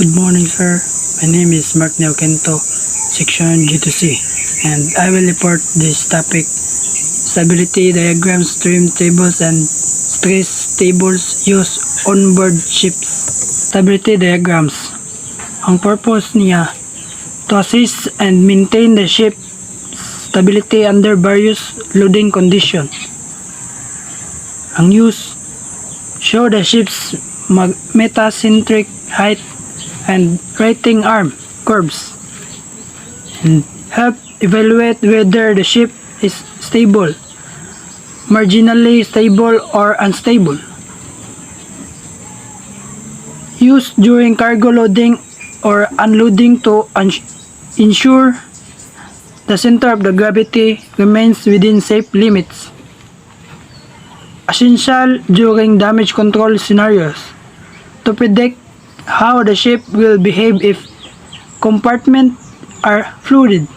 Good morning, sir. My name is Mark Neokento, Section G2C, and I will report this topic: stability diagrams, stream tables, and stress tables used on board ships. Stability diagrams. Ang purpose niya to assist and maintain the ship's stability under various loading conditions. Ang use show the ship's metacentric height and rating arm curves and help evaluate whether the ship is stable, marginally stable, or unstable. Used during cargo loading or unloading to ensure the center of the gravity remains within safe limits. Essential during damage control scenarios to predict how the ship will behave if compartments are flooded.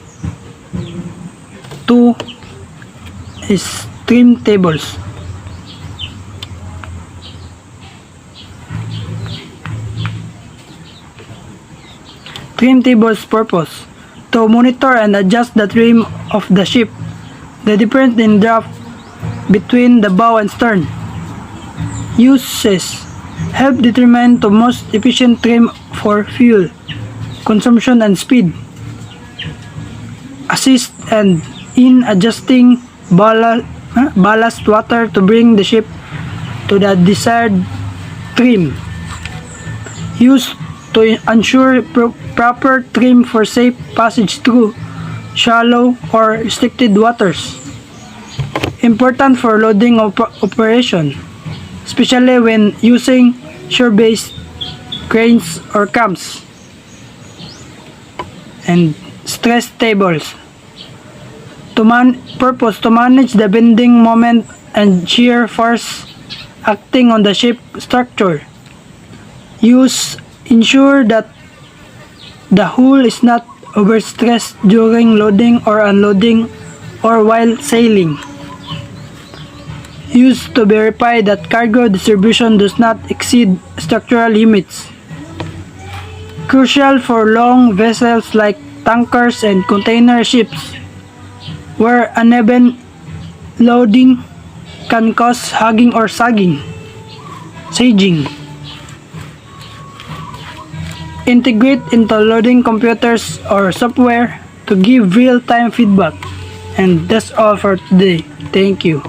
2 is stream tables. Trim tables purpose to monitor and adjust the trim of the ship, the difference in draft between the bow and stern. Uses help determine the most efficient trim for fuel consumption and speed. Assist and in adjusting ballast water to bring the ship to the desired trim. Used to ensure proper trim for safe passage through shallow or restricted waters. Important for loading operation, especially when using shore-based cranes or cams. And stress tables. Purpose to manage the bending moment and shear force acting on the ship structure. Ensure that the hull is not overstressed during loading or unloading or while sailing. Used to verify that cargo distribution does not exceed structural limits. Crucial for long vessels like tankers and container ships, where uneven loading can cause hugging or saging. Integrate into loading computers or software to give real-time feedback. And that's all for today. Thank you.